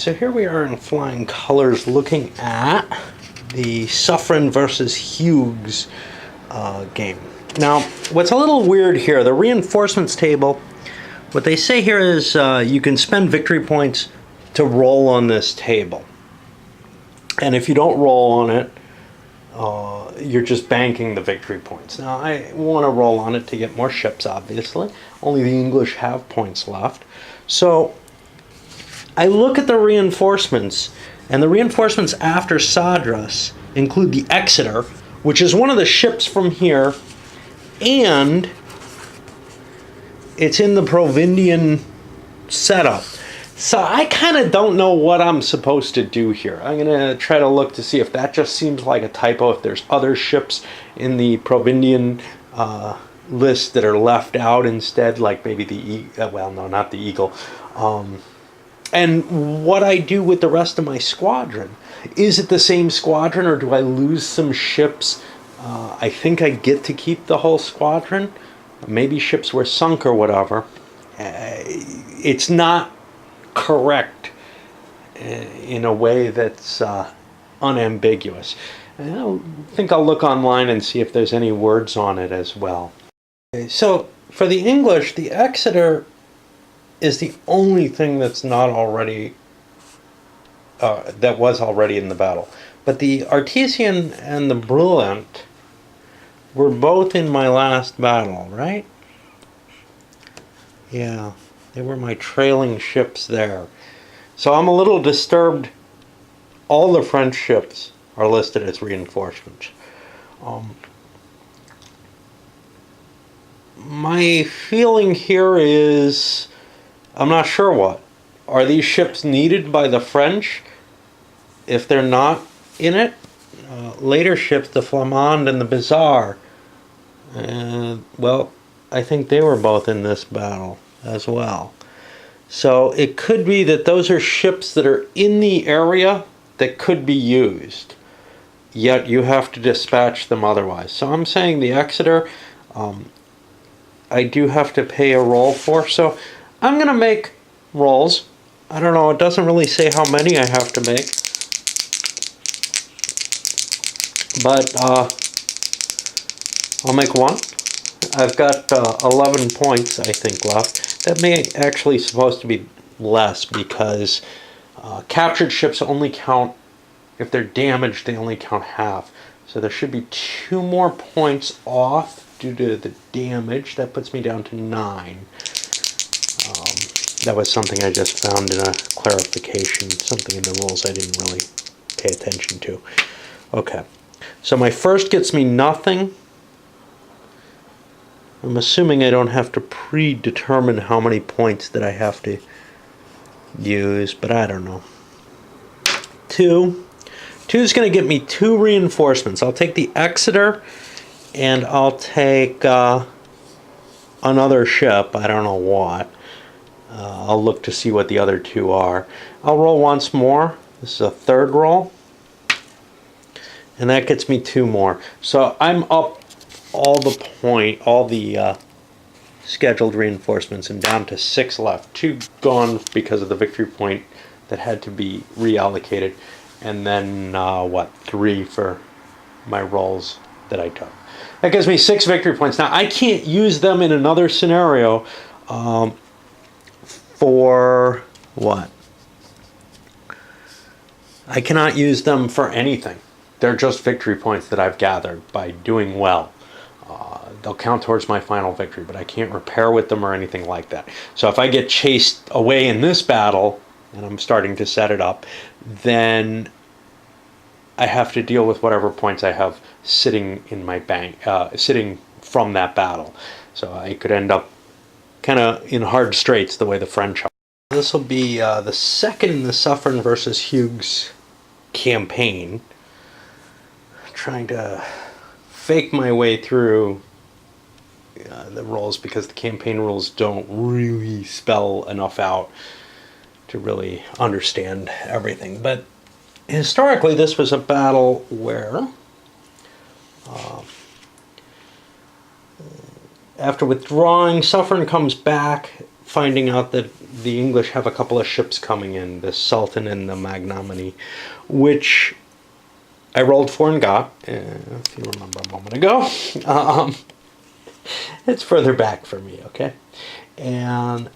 So here we are in flying colors looking at the Suffern versus Hughes game. Now, what's a little weird here, the reinforcements table, what they say here is you can spend victory points to roll on this table. And if you don't roll on it, you're just banking the victory points. Now, I want to roll on it to get more ships, obviously. Only the English have points left. So I look at the reinforcements, and the reinforcements after Sadras include the Exeter, which is one of the ships from here, and it's in the Providien setup. So I kind of don't know what I'm supposed to do here. I'm going to try to look to see if that just seems like a typo, if there's other ships in the Providien list that are left out instead, like maybe the well, no, not the Eagle. And what I do with the rest of my squadron. Is it the same squadron, or do I lose some ships? I think I get to keep the whole squadron. Maybe ships were sunk or whatever. It's not correct in a way that's unambiguous. I think I'll look online and see if there's any words on it as well. So for the English, the Exeter is the only thing that's not already that was already in the battle. But the Artesian and the Brilliant were both in my last battle, right? Yeah, they were my trailing ships there. So I'm a little disturbed. All the French ships are listed as reinforcements. My feeling here is, I'm not sure what. Are these ships needed by the French if they're not in it? Later ships, the Flamande and the Bizarre, well, I think they were both in this battle as well. So it could be that those are ships that are in the area that could be used, yet you have to dispatch them otherwise. So I'm saying the Exeter, I do have to pay a roll for. So I'm going to make rolls. I don't know, it doesn't really say how many I have to make. But I'll make one. I've got 11 points, I think, left. That may actually supposed to be less because captured ships only count, if they're damaged, they only count half. So there should be 2 more points off due to the damage. That puts me down to 9. That was something I just found in a clarification, something in the rules I didn't really pay attention to. Okay, so my first gets me nothing. I'm assuming I don't have to predetermine how many points that I have to use, but I don't know. 2. 2 is going to get me 2 reinforcements. I'll take the Exeter, and I'll take another ship. I don't know what. I'll look to see what the other 2 are. I'll roll once more. This is a 3rd roll. And that gets me 2 more. So I'm up all the scheduled reinforcements and down to 6 left. 2 gone because of the victory point that had to be reallocated. And then, 3 for my rolls that I took. That gives me 6 victory points. Now, I can't use them in another scenario for what? I cannot use them for anything. They're just victory points that I've gathered by doing well. They'll count towards my final victory, but I can't repair with them or anything like that. So if I get chased away in this battle, and I'm starting to set it up, then I have to deal with whatever points I have sitting in my bank, sitting from that battle. So I could end up kind of in hard straits the way the French are. This will be the second in the Suffern versus Hughes campaign. Trying to fake my way through the rules because the campaign rules don't really spell enough out to really understand everything. But historically, this was a battle where after withdrawing, Suffern comes back finding out that the English have a couple of ships coming in, the Sultan and the Magnanimity, which I rolled for and got, if you remember a moment ago. It's further back for me, okay? And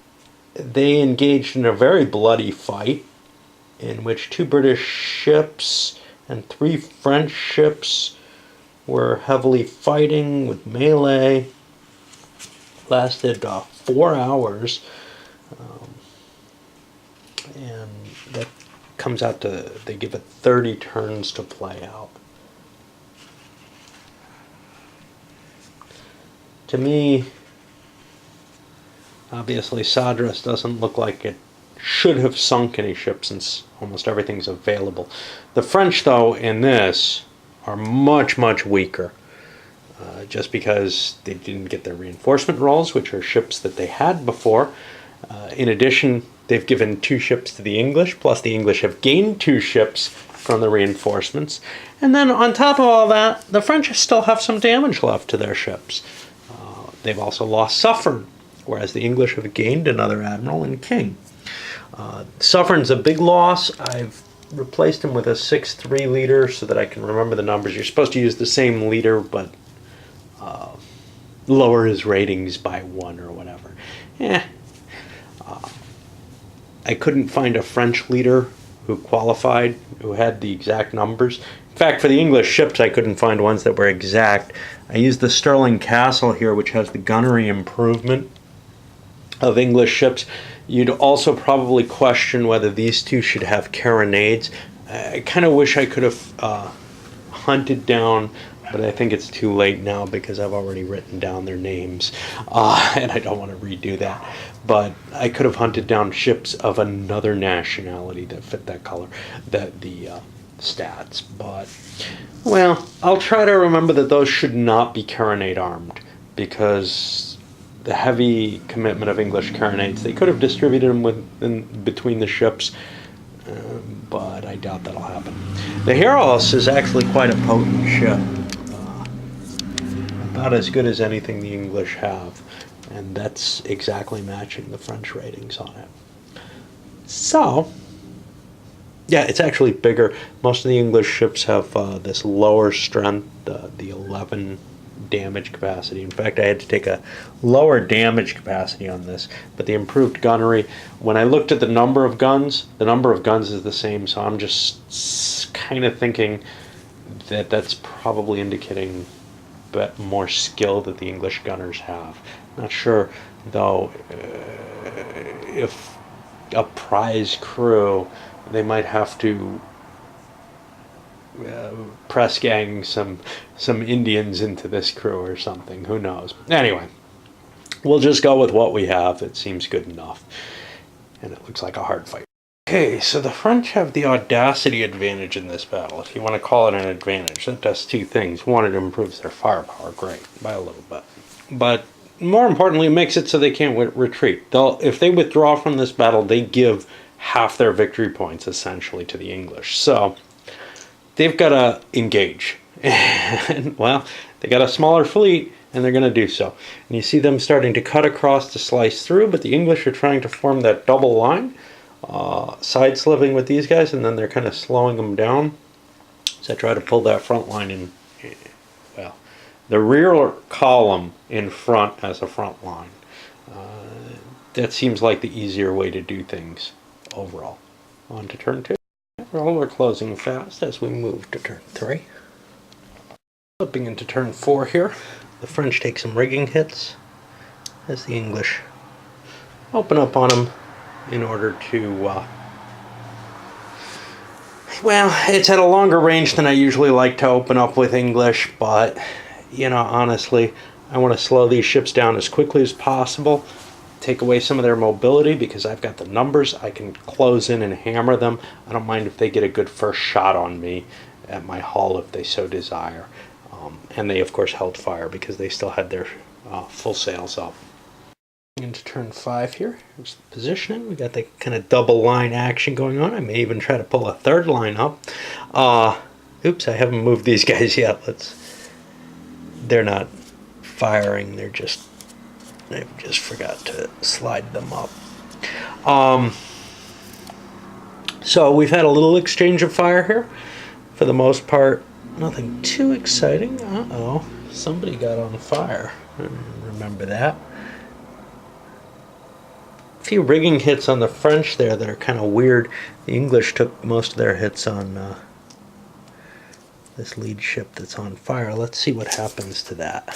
they engaged in a very bloody fight in which 2 British ships and 3 French ships were heavily fighting with melee. Lasted 4 hours, and that comes out to, they give it 30 turns to play out. To me, obviously Sadras doesn't look like it should have sunk any ships since almost everything's available. The French, though, in this are much, much weaker. Just because they didn't get their reinforcement rolls, which are ships that they had before. In addition, they've given 2 ships to the English, plus the English have gained 2 ships from the reinforcements. And then on top of all that, the French still have some damage left to their ships. They've also lost Suffern, whereas the English have gained another admiral and king. Suffern's a big loss. I've replaced him with a 6-3 leader so that I can remember the numbers. You're supposed to use the same leader, but lower his ratings by 1 or whatever. I couldn't find a French leader who qualified, who had the exact numbers. In fact, for the English ships, I couldn't find ones that were exact. I used the Stirling Castle here, which has the gunnery improvement of English ships. You'd also probably question whether these 2 should have carronades. I kind of wish I could have hunted down, but I think it's too late now because I've already written down their names, and I don't want to redo that. But I could have hunted down ships of another nationality that fit that color, the stats. But, well, I'll try to remember that those should not be carronade armed, because the heavy commitment of English carronades, they could have distributed them between the ships, but I doubt that'll happen. The Heros is actually quite a potent ship. About as good as anything the English have, and that's exactly matching the French ratings on it. So, yeah, it's actually bigger. Most of the English ships have this lower strength, the 11 damage capacity. In fact, I had to take a lower damage capacity on this, but the improved gunnery, when I looked at the number of guns is the same, so I'm just kind of thinking that that's probably indicating but more skill that the English gunners have. Not sure, though, if a prize crew, they might have to press gang some Indians into this crew or something. Who knows? Anyway, we'll just go with what we have. It seems good enough, and it looks like a hard fight. Okay, so the French have the audacity advantage in this battle, if you want to call it an advantage. That does 2 things. One, it improves their firepower, great, by a little bit. But more importantly, it makes it so they can't retreat. If they withdraw from this battle, they give half their victory points, essentially, to the English. So, they've got to engage. And, well, they got a smaller fleet, and they're going to do so. And you see them starting to cut across to slice through, but the English are trying to form that double line. Side-slipping with these guys, and then they're kind of slowing them down. So I try to pull that front line in, well, the rear column in front as a front line. That seems like the easier way to do things overall. On to turn 2. Well, we're closing fast as we move to turn 3. Flipping into turn 4 here. The French take some rigging hits as the English open up on them in order to, well, it's at a longer range than I usually like to open up with English, but, you know, honestly, I want to slow these ships down as quickly as possible, take away some of their mobility, because I've got the numbers. I can close in and hammer them. I don't mind if they get a good first shot on me at my hull if they so desire. And they, of course, held fire because they still had their full sails up. Into turn 5 here. Here's the positioning. We got the kind of double line action going on. I may even try to pull a third line up. Oops, I haven't moved these guys yet. They're not firing. They're just I just forgot to slide them up. So we've had a little exchange of fire here. For the most part, nothing too exciting. Uh-oh, somebody got on fire. Remember that. A few rigging hits on the French there that are kind of weird. The English took most of their hits on this lead ship that's on fire. Let's see what happens to that.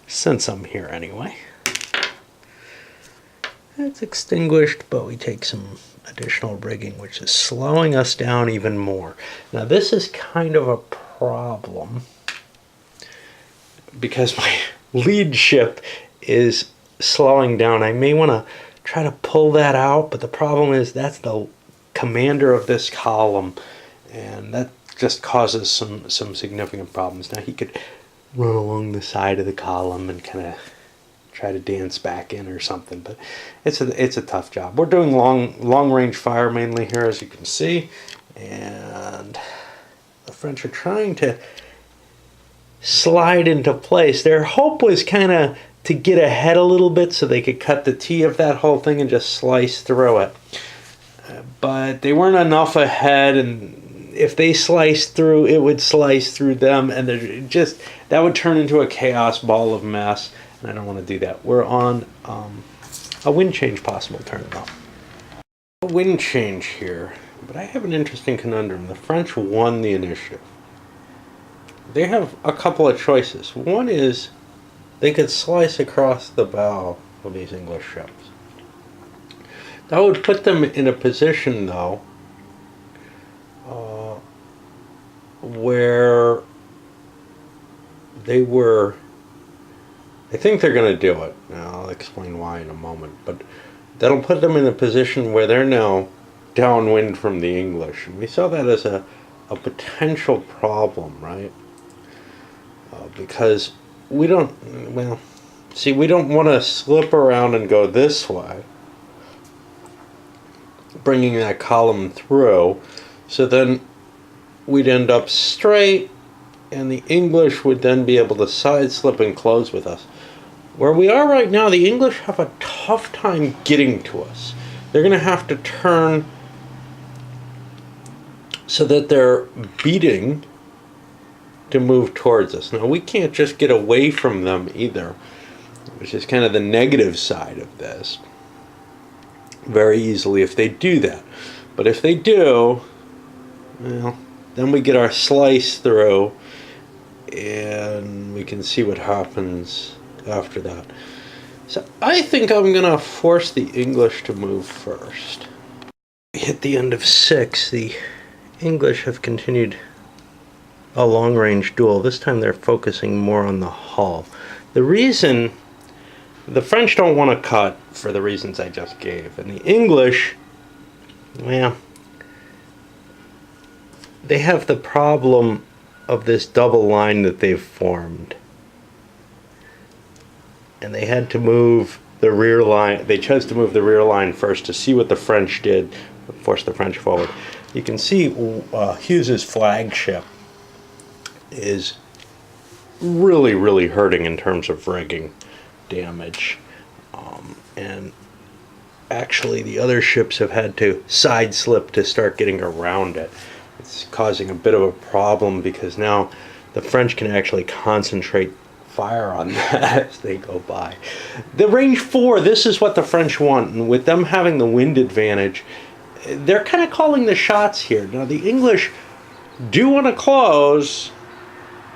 Since I'm here anyway. It's extinguished, but we take some additional rigging, which is slowing us down even more. Now this is kind of a problem because my lead ship is slowing down. I may want to try to pull that out, but the problem is that's the commander of this column, and that just causes some significant problems. Now he could run along the side of the column and kind of try to dance back in or something, but it's a tough job. We're doing long range fire mainly here, as you can see, and the French are trying to slide into place. Their hope was kind of to get ahead a little bit so they could cut the T of that whole thing and just slice through it, but they weren't enough ahead, and if they sliced through, it would slice through them, and that would turn into a chaos ball of mess. I don't want to do that. We're on a wind change possible turn though. A wind change here, but I have an interesting conundrum. The French won the initiative. They have a couple of choices. One is they could slice across the bow of these English ships. That would put them in a position though where they were, I think they're going to do it. Now, I'll explain why in a moment. But that'll put them in a position where they're now downwind from the English. And we saw that as a potential problem, right? Because we don't want to slip around and go this way, bringing that column through. So then we'd end up straight, and the English would then be able to side slip and close with us. Where we are right now, the English have a tough time getting to us. They're going to have to turn so that they're beating to move towards us. Now, we can't just get away from them either, which is kind of the negative side of this, very easily if they do that. But if they do, well, then we get our slice through, and we can see what happens after that. So I think I'm going to force the English to move first. We hit the end of 6. The English have continued a long-range duel. This time they're focusing more on the hull. The reason the French don't want to cut for the reasons I just gave, and the English, well, they have the problem of this double line that they've formed. And they had to move the rear line. They chose to move the rear line first to see what the French did, force the French forward. You can see Hughes's flagship is really hurting in terms of rigging damage. And actually the other ships have had to side slip to start getting around it. It's causing a bit of a problem because now the French can actually concentrate fire on that as they go by. The range 4, this is what the French want, and with them having the wind advantage, they're kind of calling the shots here. Now the English do want to close,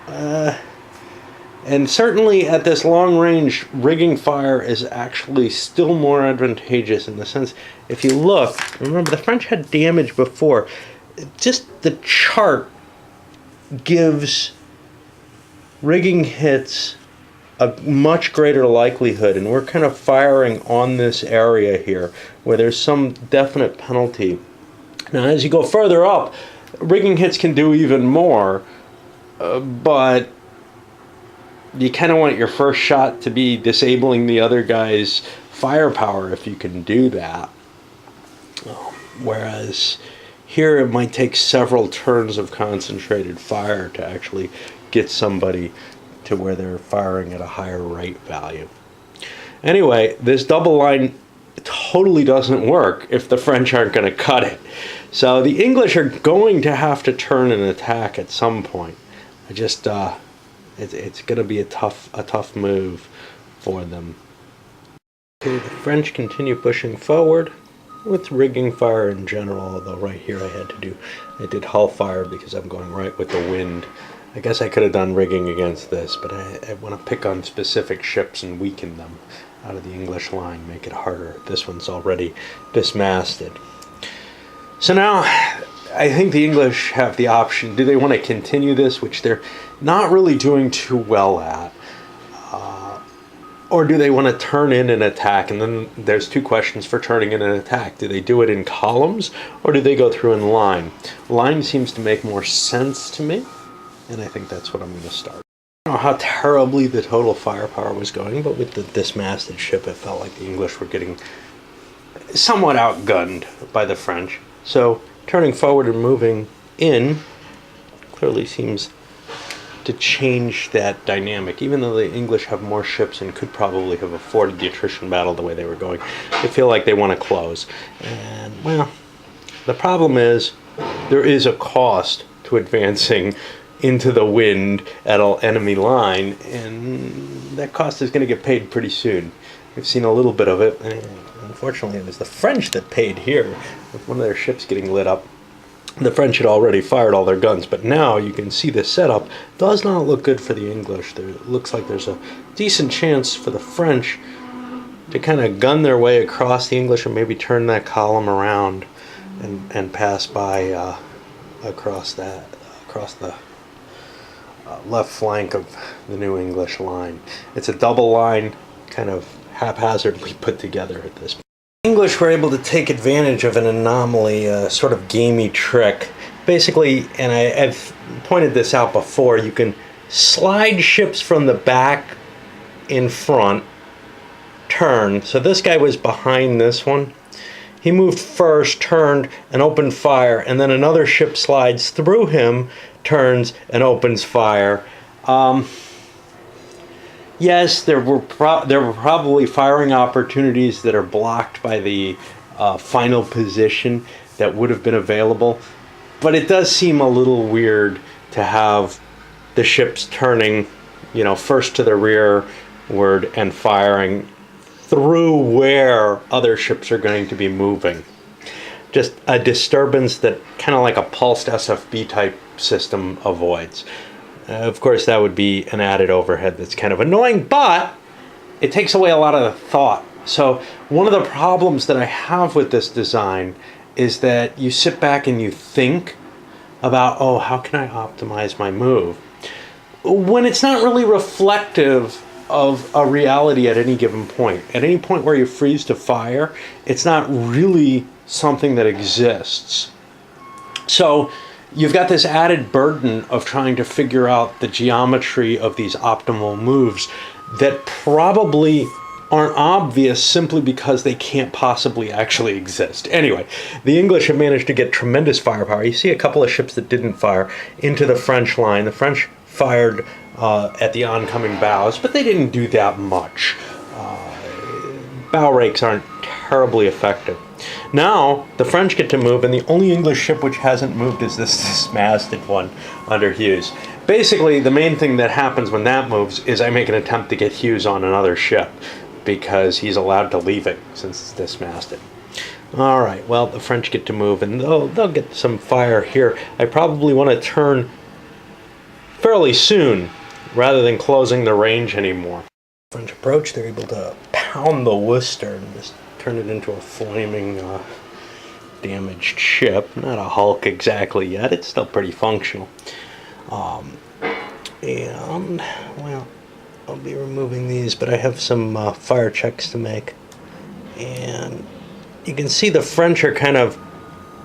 and certainly at this long range, rigging fire is actually still more advantageous in the sense, if you look, remember the French had damage before. Just the chart gives rigging hits a much greater likelihood, and we're kind of firing on this area here where there's some definite penalty. Now as you go further up, rigging hits can do even more, but you kind of want your first shot to be disabling the other guy's firepower if you can do that. Whereas here it might take several turns of concentrated fire to actually get somebody to where they're firing at a higher rate value. Anyway, this double line totally doesn't work if the French aren't going to cut it. So the English are going to have to turn and attack at some point. It's going to be a tough move for them. Okay, the French continue pushing forward with rigging fire in general, although right here I did hull fire because I'm going right with the wind. I guess I could have done rigging against this, but I want to pick on specific ships and weaken them out of the English line, make it harder. This one's already dismasted. So now I think the English have the option. Do they want to continue this, which they're not really doing too well at? Or do they want to turn in and attack? And then there's two questions for turning in and attack. Do they do it in columns, or do they go through in line? Line seems to make more sense to me, and I think that's what I'm going to start. I don't know how terribly the total firepower was going, but with the dismasted ship, it felt like the English were getting somewhat outgunned by the French. So turning forward and moving in clearly seems to change that dynamic. Even though the English have more ships and could probably have afforded the attrition battle the way they were going, they feel like they want to close. And, well, the problem is there is a cost to advancing into the wind at an enemy line, and that cost is going to get paid pretty soon. We've seen a little bit of it, and unfortunately it was the French that paid here with one of their ships getting lit up. The French had already fired all their guns, but now you can see the setup does not look good for the English. It looks like there's a decent chance for the French to kind of gun their way across the English and maybe turn that column around and pass by across the left flank of the new English line. It's a double line, kind of haphazardly put together at this point. The English were able to take advantage of an anomaly, a sort of gamey trick. Basically, and I've pointed this out before, you can slide ships from the back in front, turn. So this guy was behind this one. He moved first, turned, and opened fire, and then another ship slides through him, turns, and opens fire. Yes, there were probably firing opportunities that are blocked by the final position that would have been available, but it does seem a little weird to have the ships turning, first to the rearward and firing through where other ships are going to be moving. Just a disturbance that kind of like a pulsed SFB type system avoids. Of course, that would be an added overhead that's kind of annoying, but it takes away a lot of the thought. So one of the problems that I have with this design is that you sit back and you think about, oh, how can I optimize my move? When it's not really reflective of a reality at any given point. At any point where you freeze to fire, it's not really something that exists. So you've got this added burden of trying to figure out the geometry of these optimal moves that probably aren't obvious simply because they can't possibly actually exist. Anyway, the English have managed to get tremendous firepower. You see a couple of ships that didn't fire into the French line. The French fired at the oncoming bows, but they didn't do that much. Bow rakes aren't terribly effective. Now, the French get to move, and the only English ship which hasn't moved is this dismasted one under Hughes. Basically, the main thing that happens when that moves is I make an attempt to get Hughes on another ship because he's allowed to leave it since it's dismasted. All right, well, the French get to move, and they'll get some fire here. I probably want to turn fairly soon rather than closing the range anymore. French approach, they're able to pound the Worcester and just turn it into a flaming damaged ship. Not a Hulk exactly yet, it's still pretty functional. And, well, I'll be removing these, but I have some fire checks to make. And you can see the French are kind of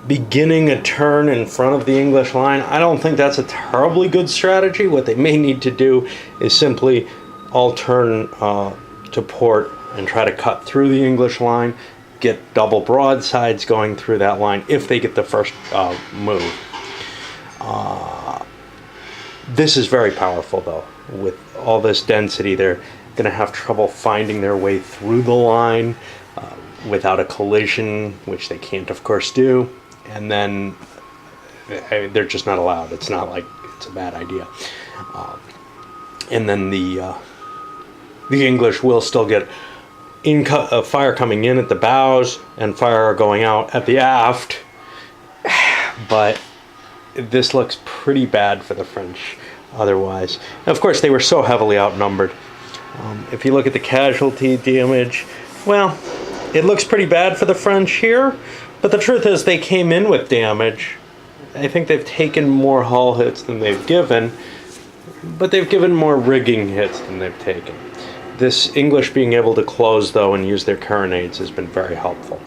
beginning a turn in front of the English line. I don't think that's a terribly good strategy. What they may need to do is simply all turn to port and try to cut through the English line, get double broadsides going through that line if they get the first move. This is very powerful, though. With all this density, they're going to have trouble finding their way through the line without a collision, which they can't, of course, do. And then they're just not allowed. It's not like it's a bad idea. And then the English will still get fire coming in at the bows and fire going out at the aft. But this looks pretty bad for the French otherwise. And of course, they were so heavily outnumbered. If you look at the casualty damage, well, it looks pretty bad for the French here. But the truth is they came in with damage. I think they've taken more hull hits than they've given, but they've given more rigging hits than they've taken. This English being able to close, though, and use their carronades has been very helpful.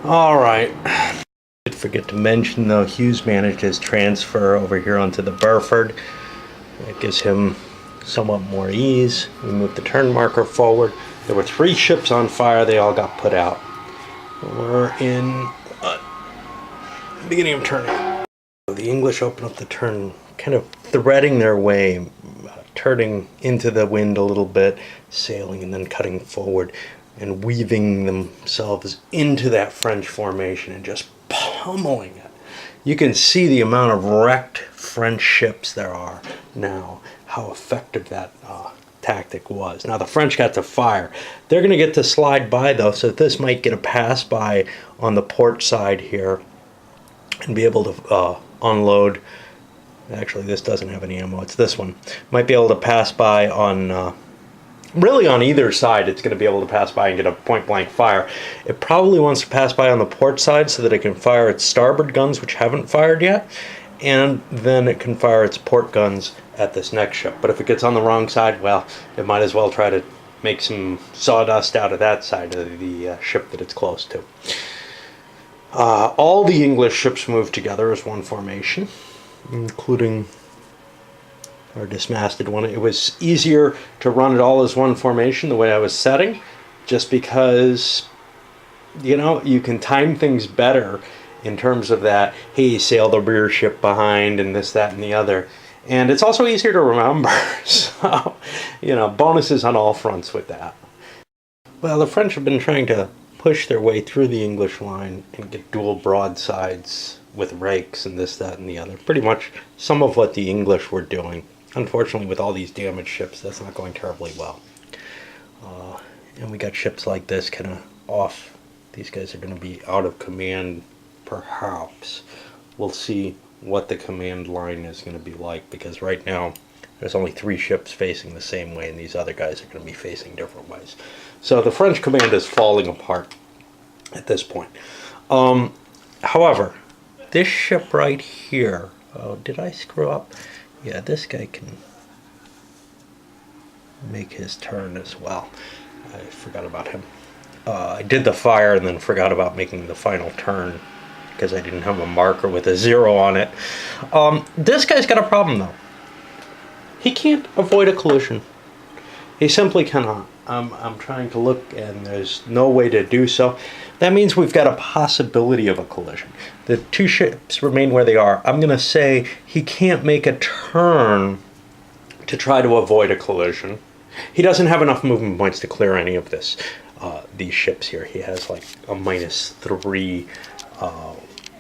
All right. I did forget to mention, though, Hughes managed his transfer over here onto the Burford. It gives him somewhat more ease. We moved the turn marker forward. There were 3 ships on fire. They all got put out. We're in beginning of turning. The English open up the turn, kind of threading their way, turning into the wind a little bit, sailing and then cutting forward and weaving themselves into that French formation and just pummeling it. You can see the amount of wrecked French ships there are now, how effective that tactic was. Now the French got to fire. They're going to get to slide by, though, so this might get a pass by on the port side here and be able to unload. Actually, this doesn't have any ammo. It's this one. Might be able to pass by on, really on either side. It's going to be able to pass by and get a point-blank fire. It probably wants to pass by on the port side so that it can fire its starboard guns, which haven't fired yet, and then it can fire its port guns at this next ship. But if it gets on the wrong side, well, it might as well try to make some sawdust out of that side of the ship that it's close to. All the English ships moved together as one formation, including our dismasted one. It was easier to run it all as one formation the way I was setting, just because, you know, you can time things better in terms of that, hey, sail the rear ship behind and this, that, and the other. And it's also easier to remember. So, you know, bonuses on all fronts with that. Well, the French have been trying to push their way through the English line and get dual broadsides with rakes and this, that, and the other. Pretty much some of what the English were doing. Unfortunately, with all these damaged ships, that's not going terribly well. And we got ships like this kind of off. These guys are going to be out of command, perhaps. We'll see what the command line is going to be like, because right now there's only 3 ships facing the same way, and these other guys are going to be facing different ways. So the French command is falling apart at this point. However, this ship right here, oh, did I screw up? Yeah, this guy can make his turn as well. I forgot about him. I did the fire and then forgot about making the final turn because I didn't have a marker with a 0 on it. This guy's got a problem, though. He can't avoid a collision. He simply cannot. I'm trying to look, and there's no way to do so. That means we've got a possibility of a collision. The 2 ships remain where they are. I'm going to say he can't make a turn to try to avoid a collision. He doesn't have enough movement points to clear any of this. These ships here. He has like a -3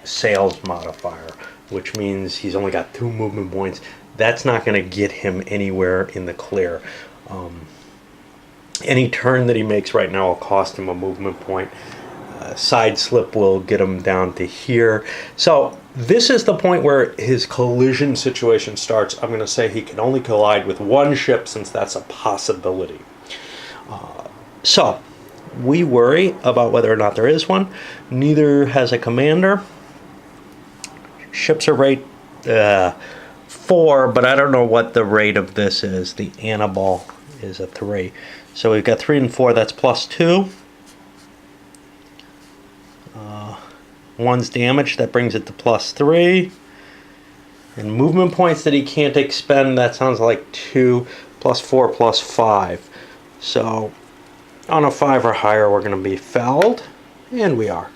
sails modifier, which means he's only got 2 movement points. That's not going to get him anywhere in the clear. Any turn that he makes right now will cost him a movement point. Side slip will get him down to here. So this is the point where his collision situation starts. I'm going to say he can only collide with 1 ship, since that's a possibility. So we worry about whether or not there is one. Neither has a commander. Ships are rate 4, but I don't know what the rate of this is. The Annibal is a 3. So we've got 3 and 4, that's +2. 1's damaged, that brings it to +3. And movement points that he can't expend, that sounds like 2, +4, +5. So on a 5 or higher, we're going to be felled. And we are.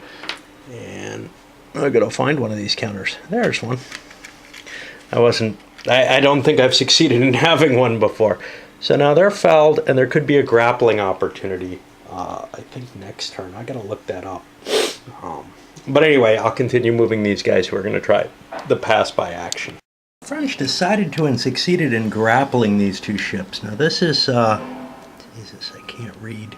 And I'm going to find one of these counters. There's one. I don't think I've succeeded in having one before. So now they're fouled, and there could be a grappling opportunity. I think next turn. I gotta look that up. But anyway, I'll continue moving these guys who are going to try the pass by action. The French decided to and succeeded in grappling these two ships. Now this is, Jesus, I can't read.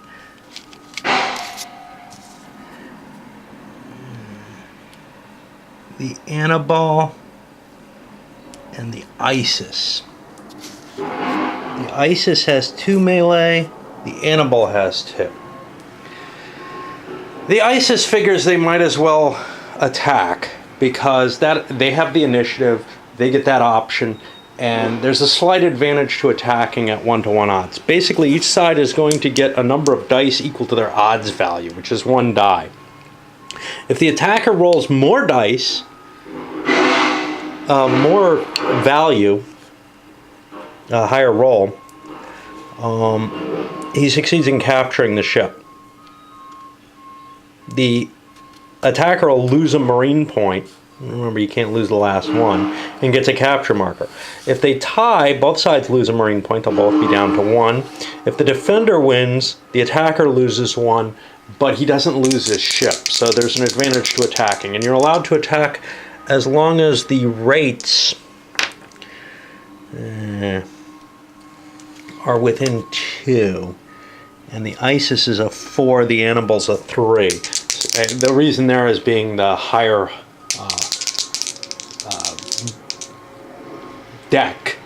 The Annibal and the Isis. The Isis has 2 melee, the Annibal has 2. The Isis figures they might as well attack because they have the initiative, they get that option, and there's a slight advantage to attacking at 1-to-1 odds. Basically, each side is going to get a number of dice equal to their odds value, which is 1 die. If the attacker rolls more dice, more value, a higher roll, he succeeds in capturing the ship. The attacker will lose a marine point. Remember, you can't lose the last one, and gets a capture marker. If they tie, both sides lose a marine point. They'll both be down to 1. If the defender wins, the attacker loses 1, but he doesn't lose his ship. So there's an advantage to attacking, and you're allowed to attack as long as the rates are within 2. And the Isis is a 4, the Annibal's a 3. The reason there is being the higher deck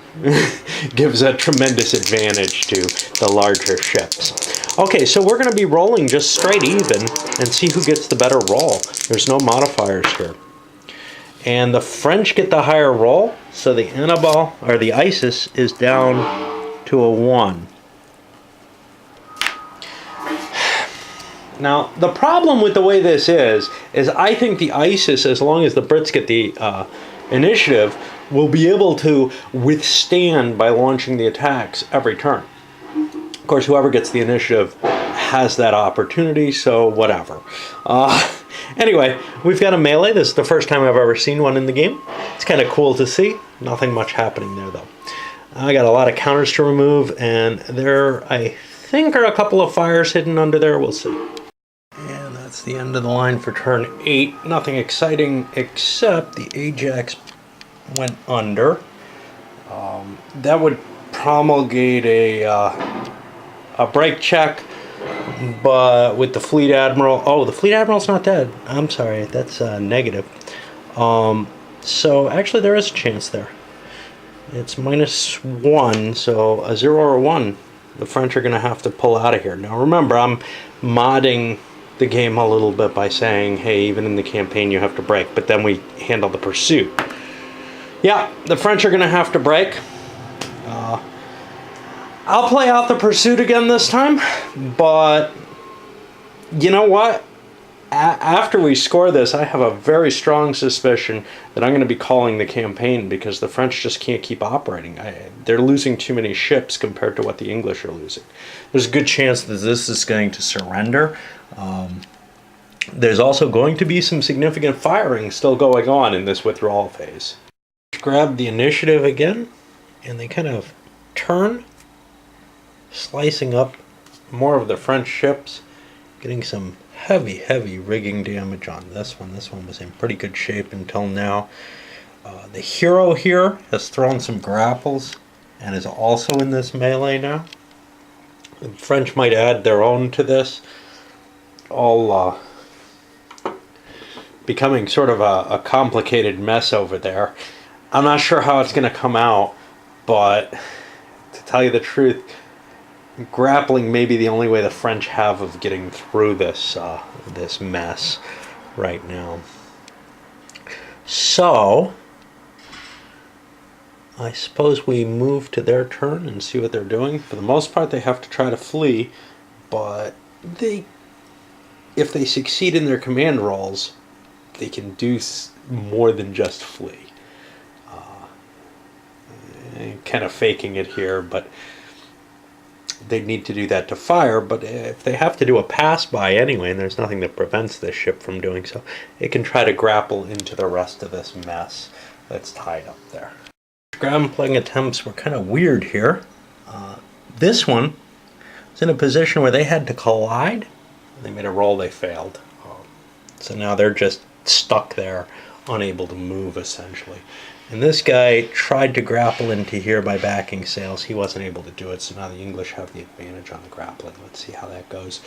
gives a tremendous advantage to the larger ships. Okay, so we're going to be rolling just straight even and see who gets the better roll. There's no modifiers here. And the French get the higher roll, so the Annibal, or the Isis, is down to a 1. Now, the problem with the way this is I think the Isis, as long as the Brits get the initiative, will be able to withstand by launching the attacks every turn. Of course, whoever gets the initiative has that opportunity, so whatever. Anyway, we've got a melee. This is the first time I've ever seen one in the game. It's kind of cool to see. Nothing much happening there, though. I got a lot of counters to remove, and there, I think, are a couple of fires hidden under there. We'll see. And that's the end of the line for turn 8. Nothing exciting except the Ajax went under. That would promulgate a break check, but with the Fleet Admiral... Oh, the Fleet Admiral's not dead. I'm sorry, that's negative. So actually there is a chance there. It's -1, so a 0 or a 1. The French are going to have to pull out of here. Now remember, I'm modding the game a little bit by saying, hey, even in the campaign you have to break, but then we handle the pursuit. Yeah, the French are going to have to break. I'll play out the pursuit again this time, but you know what? After we score this, I have a very strong suspicion that I'm going to be calling the campaign because the French just can't keep operating. They're losing too many ships compared to what the English are losing. There's a good chance that this is going to surrender. There's also going to be some significant firing still going on in this withdrawal phase. Grab the initiative again, and they kind of turn, slicing up more of the French ships, getting some heavy rigging damage on this one. This one was in pretty good shape until now. The hero here has thrown some grapples and is also in this melee now. The French might add their own to this, all becoming sort of a complicated mess over there. I'm not sure how it's going to come out, but to tell you the truth, grappling may be the only way the French have of getting through this this mess right now. So I suppose we move to their turn and see what they're doing. For the most part, they have to try to flee, but if they succeed in their command rolls, they can do more than just flee. Kind of faking it here, but they need to do that to fire. But if they have to do a pass by anyway, and there's nothing that prevents this ship from doing so, it can try to grapple into the rest of this mess that's tied up there. Ground playing attempts were kind of weird here. This one was in a position where they had to collide. They made a roll, they failed. So now they're just stuck there, unable to move, essentially. And this guy tried to grapple into here by backing sails. He wasn't able to do it, so now the English have the advantage on the grappling. Let's see how that goes,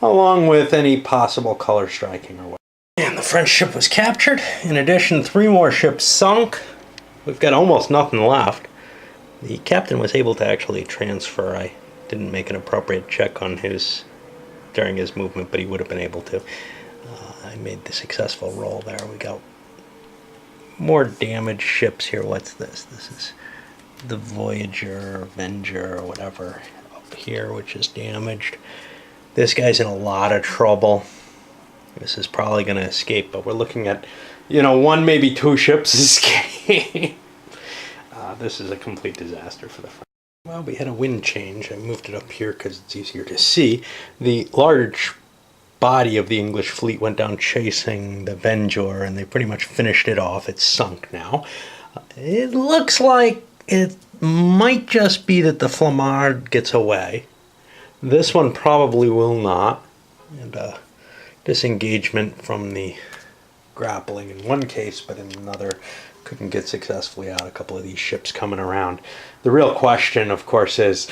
along with any possible color striking or what. And the French ship was captured. In addition, 3 more ships sunk. We've got almost nothing left. The captain was able to actually transfer. I didn't make an appropriate check on his during his movement, but he would have been able to. I made the successful roll there. We got more damaged ships here. What's this? This is the Voyager, Avenger, or whatever up here, which is damaged. This guy's in a lot of trouble. This is probably going to escape, but we're looking at, 1, maybe 2 ships escape. This is a complete disaster for the French. Well, we had a wind change. I moved it up here because it's easier to see. The large body of the English fleet went down chasing the Avenger, and they pretty much finished it off. It's sunk now. It looks like it might just be that the Flamard gets away. This one probably will not. And disengagement from the grappling in one case, but in another couldn't get successfully out. A couple of these ships coming around. The real question, of course, is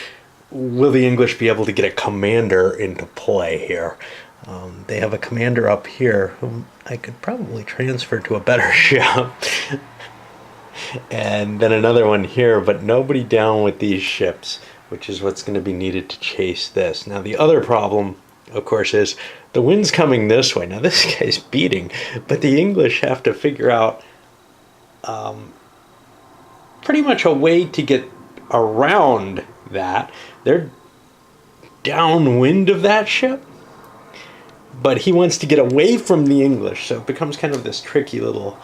will the English be able to get a commander into play here? They have a commander up here whom I could probably transfer to a better ship. And then another one here, but nobody down with these ships, which is what's going to be needed to chase this. Now the other problem, of course, is the wind's coming this way. Now this guy's beating, but the English have to figure out pretty much a way to get around that. They're downwind of that ship, but he wants to get away from the English, so it becomes kind of this tricky little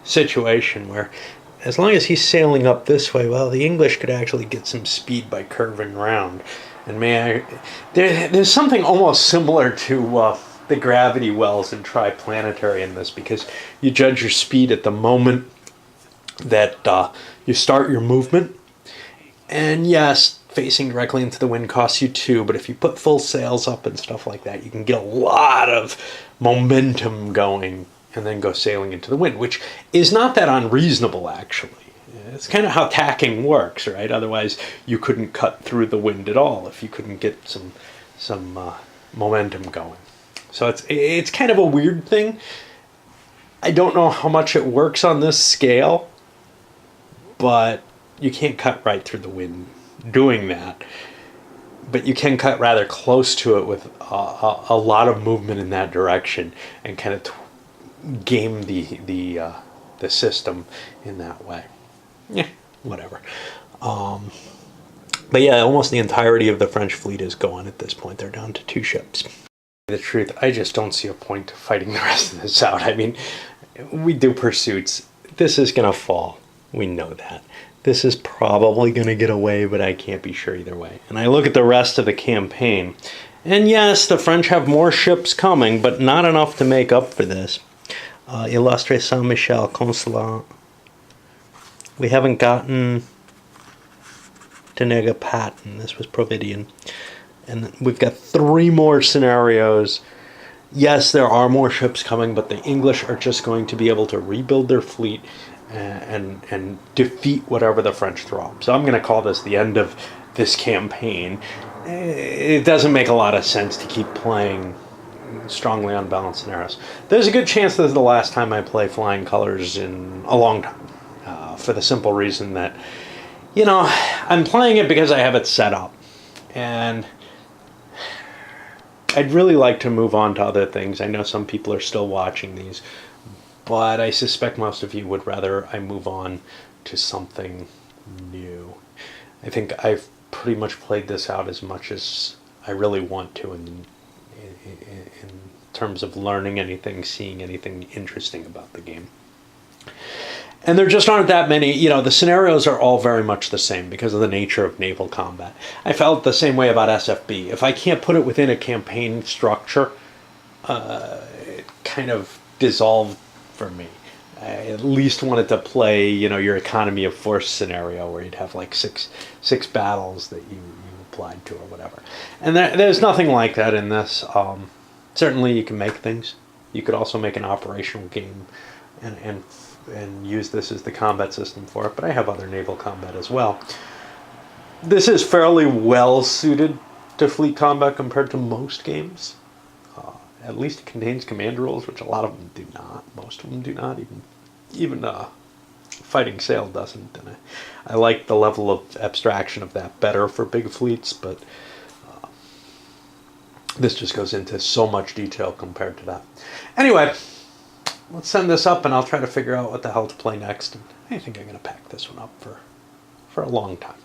situation where as long as he's sailing up this way, well, the English could actually get some speed by curving around. And there's something almost similar to the gravity wells in Triplanetary in this, because you judge your speed at the moment that you start your movement. And yes, facing directly into the wind costs you 2, but if you put full sails up and stuff like that, you can get a lot of momentum going and then go sailing into the wind, which is not that unreasonable, actually. It's kind of how tacking works, right? Otherwise, you couldn't cut through the wind at all if you couldn't get some momentum going. So it's kind of a weird thing. I don't know how much it works on this scale, but you can't cut right through the wind doing that. But you can cut rather close to it with a lot of movement in that direction and kind of game the system in that way. Yeah, whatever. But yeah, almost the entirety of the French fleet is gone at this point. They're down to 2 ships. The truth, I just don't see a point to fighting the rest of this out. I mean, we do pursuits. This is going to fall. We know that. This is probably going to get away, but I can't be sure either way. And I look at the rest of the campaign, and yes, the French have more ships coming, but not enough to make up for this. Illustre Saint-Michel, Consulat. We haven't gotten to Negapatin. This was Providien. And we've got 3 more scenarios. Yes, there are more ships coming, but the English are just going to be able to rebuild their fleet and defeat whatever the French throw up. So I'm going to call this the end of this campaign. It doesn't make a lot of sense to keep playing strongly unbalanced scenarios. There's a good chance this is the last time I play Flying Colors in a long time. For the simple reason that, I'm playing it because I have it set up. And I'd really like to move on to other things. I know some people are still watching these, but I suspect most of you would rather I move on to something new. I think I've pretty much played this out as much as I really want to in terms of learning anything, seeing anything interesting about the game. And there just aren't that many, the scenarios are all very much the same because of the nature of naval combat. I felt the same way about SFB. If I can't put it within a campaign structure, it kind of dissolved for me. I at least wanted to play, your economy of force scenario where you'd have like six battles that you applied to or whatever. And there's nothing like that in this. Certainly you can make things. You could also make an operational game and use this as the combat system for it, but I have other naval combat as well. This is fairly well suited to fleet combat compared to most games. At least it contains command rules, which a lot of them do not. Most of them do not. Even Fighting Sail doesn't. And I like the level of abstraction of that better for big fleets, but this just goes into so much detail compared to that. Anyway, let's send this up, and I'll try to figure out what the hell to play next. And I think I'm going to pack this one up for a long time.